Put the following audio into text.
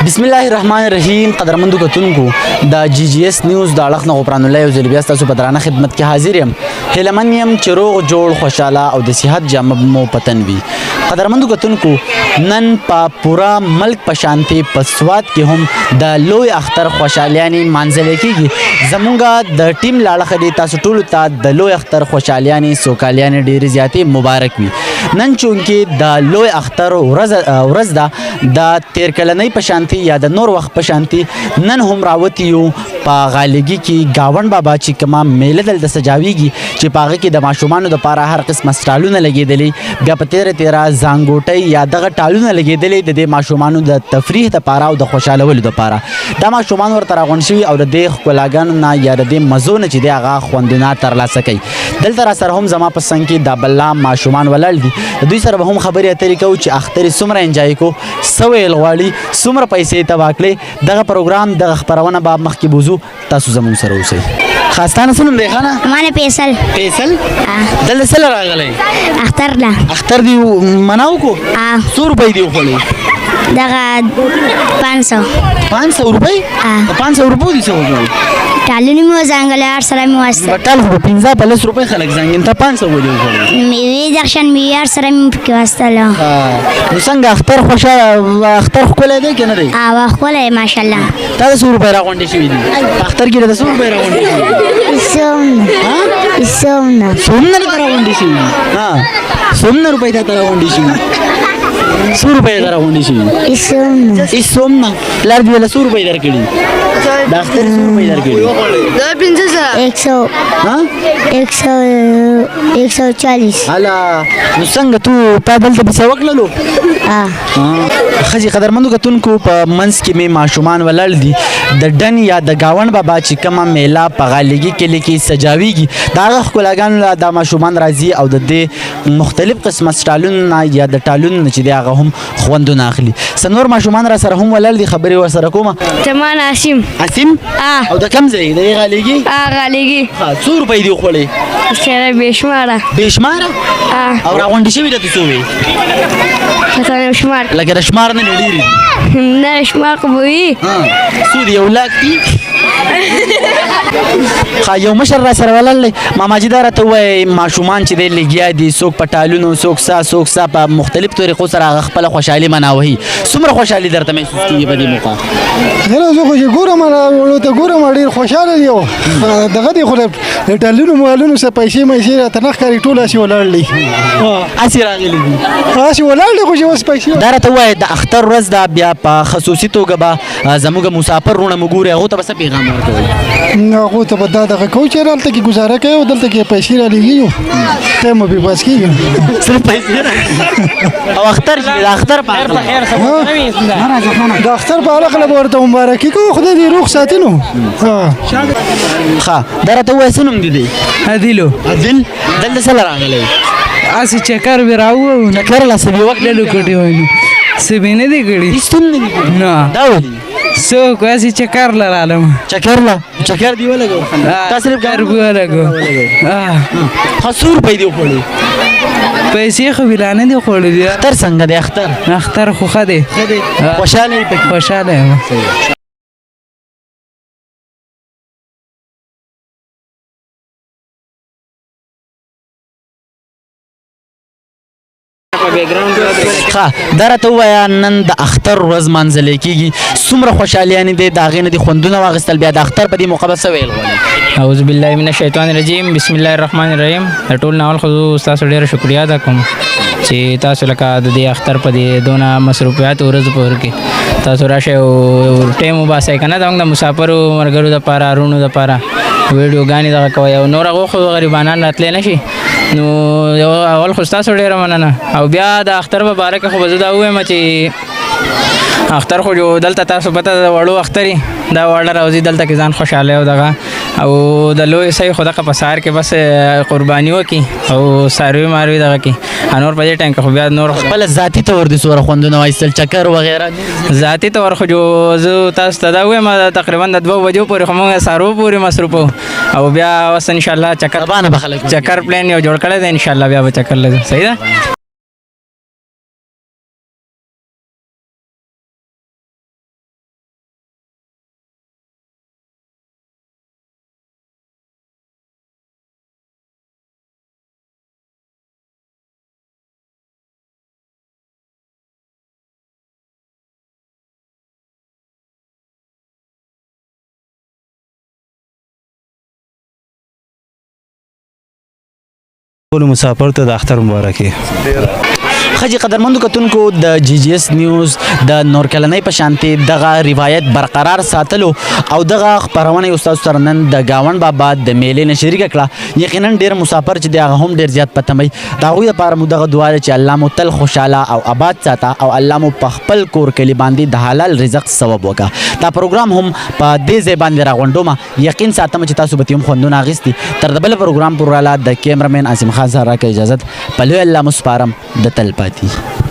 بسم الله الرحمن الرحیم. قدرمندو کتونکو د جی جی اس نیوز د اړخ نه غفران الله یو ځل بیا ستاسو په درانه خدمت کې حاضر یم. هیلمن یم چې روغ جوړ خوشاله او د صحت جامه مو پتن وي. قدرمندو کتونکو نن په پورا ملک په شانتي په سواد کې هم د لوی اختر خوشالیانې مانځل کېږي. زمونږ د ټیم لاړه دی تاسو ټولو ته د لوی اختر خوشالیانې سوکالیانې ډېرې زیاتې مبارک وي. نن چونکې د لوی اختر ورځ ده د تیر کلنۍ په شانتي یا د نور وخت په شانتي نن هم راوتی یو په غالګي کې گاون بابا چې کومه میله دلته سجاویږي چې په هغه کې د ماشومانو دپاره هر قسمه سټالونه لګېدلي، بیا په تیره زانګوټۍ یا دغه ټالونه لګېدلي د دې ماشومانو د تفریح دپاره او د خوشحالولو دپاره. دا ماشومان ورته راغونډ شوي او د دې ښکلاګانو نه یا د دې مزو نه چې دی هغه خوندونه ترلاسه کوي. دلته را سره هم زما په څنګ کې دا بله ماشومان ولاړ دي. د دوی سره به هم خبرې اترې کوو چې اختر یې څومره انجای کو، څه ویل غواړي، څومره پیسې یې تباه کړې. دغه پروګرام دغه خپرونه به مخکې بوځو. تاسو زموږ سره اوسئ. خاستانه څه نوم دی ښه؟ مانه فیصل. فیصل؟ دلته څه له راغلی؟ اختر له. اختر دې منع وکړو؟ څو روپۍ دې وخوړې؟ دغه 500. 500 روپۍ؟ په 500 روپو دې څه وکړل؟ ټالونه مې وزنګلې، هر سره مې واستل. ټال خو په 15 روپۍ خلک زنګېن، ته 500 ولې وخوړې؟ مېوې درشن مې هر سره مې پکې واستل. نو څنګه اختر خوشحاله اختر ښکلی دی که نه دی؟ ښکلی ماشاءالله. تا د څو روپۍ راغونډې شوي دي؟ په اختر کې د څو روپۍ راغونډې شوي دي؟ څومره درته راغونډې شوي دي؟ څومره روپۍ تا راغونډې شوي؟ څو روپۍ ته راغونډې شوي؟ هېڅومره. پلار دې ویله څو روپۍ درکړي؟ د اختر څو روپۍ درکړي؟ 140. هله نو څنګه تا دلته پیسه وکړلو؟ ښځې قدرمندو کتونکو په منځ کې مې ماشومان ولاړ دي. د ډن یا د گاون بابا چې کومه میله په غالګي کلي کې سجاویږي د هغه ښکلاګانو له دا ماشومان راځي او د دې مختلف قسمه سټالونو نه یا د ټالونو نه چې دی هغه هم خوندونه اخلي. څه نور ماشومان را سره هم ولاړ دي، خبرې ورسره کومه. زما نوم عاصم. عاصم؟ او د کوم ځای؟ د غالګي؟ غالګي. څو روپۍ دې وخوړې؟ بې شماره. بې شماره؟ او راغونډې شوي درته څو وې؟ شمار لکه د شمار نه ډېرې دي؟ نه شمار خو به وي. څو دي؟ 1 لاک دي؟ یو مشر را سره ولاړ دی. ماماجي دا راته ووایي ماشومان چې دی لګیا دي، څوک په ټالونو، څوک سا په مختلف طریقو سره هغه خپله خوشحالي مناوهي. څومره خوشحالي درته محسوس کېږي په دې موقع؟ زه خو چې ګورم ورته ګورم ډېر خوشحاله دي. دغه دی خو د ټالونو موالونو څه پیسې میسې راته نه ښکاري، ټول هسې ولاړ دي. هسې راغلي دي؟ هسې ولاړ دي خو چې اوس پیسې. دا راته ووایي د اختر ورځ ده، بیا په خصوصي توګه به زموږ مسافر وروڼه مو ګوري، هغو ته به څه پیغام ورکوئ؟ هغو ته به دا دغه کوو چې هلته کې ګزاره کوي او دلته کې پیسې رالېږي، ټایم به بې پاس کېږي. صرف پیسې راځي او اختر چې د اختر په اړه د اختر په اړه به ورته مبارکي کوو، خدای دې روغ ساتي. نو ښه دا راته ووایه څه نوم دې دی؟ عادلو. عادل دلته څه له راغلی؟ اسې چکر مې راووه. چکر له سبې وکړلو کوټې وایي سبې نه دی کړي؟ هېڅ نه دي کړي؟ نه. دا ولې؟ څوک اسې چکر له رالم. چکر دې ولګو؟ تا صرف چکر به ولګو. څو روپۍ دې وخوړې؟ پیسې خو ویلانه دي خوړلې. اختر څنګه دی؟ اختر خو ښه دی. خوشحاله یې پکې؟ خوشحاله یم. دا راته ووایه نن د اختر ورځ مانځلی کېږي، څومره خوشحالیانې دی، د هغې نه دې خوندونه واخیستل، بیا د اختر په دې موقع به څه ویل غواړي؟ اعوذ بالله من الشیطان الرجیم، بسم الله الرحمن الرحیم. د ټول نه اول خو ستاسو ډېره شکریا ادا کوم چې تاسو لکه د دې اختر په دې دونه مصروفیاتو ورځو په کې تاسو راشئ او ټایم وباسئ که نه. زموږ د مسافرو ملګرو دپاره، وروڼو دپاره ویډیوګانې دغه کوئ او نور هغو خو غریبانان راتلی نه شي. نو یو اول خو ستاسو ډېره مننه. او بیا د اختر په باره کې خو به زه دا ووایم چې اختر خو دلته تاسو پته د وړو اختري دا وړه راوځي دلته کې ځان خوشحاله او دغه او د لوی صحیح خو دغه په سهار کې بس قرباني وکړي او څاروي ماروي دغه کې نور په دې ټایم کې خو بیا نور خپله ذاتي طور دې څومره خوندونه واخیستل، چکر وغیره؟ ذاتي طور خو زه تاسو ته دا ووایم تقریبا د 2 بجو پورې خو موږ څاروو پورې مصروف وو او بیا اوس انشاءالله چکر پلان یو جوړ کړی دی، انشاءالله بیا به چکر لږ صحیح ده. ټول مسافر ته د اختر مبارکي. خجی قدرمندو کتونکو د جی جی اس نیوز د نور کلنۍ په شانتي دغه روایت برقرار ساتلو او دغه خبرونه یو تاسو سره نن د گاون بابا د میلې نه شریک کړه. یقینا ډیر مسافر چې دغه هم ډیر زیات پتمي دا غوي لپاره مو دغه دعا چې الله مو تل خوشاله او آباد ساته او الله مو په خپل کور کلی باندې د حلال رزق سبب وکړه. دا پروګرام هم په دې ځای باندې راغونډوم. یقین ساتم چې تاسو به تیم خوندونه اغستی تر د بل پروګرام پر را د کیمرمن عاصم خان سره اجازه په لوی الله مسپارم د تل پاتې.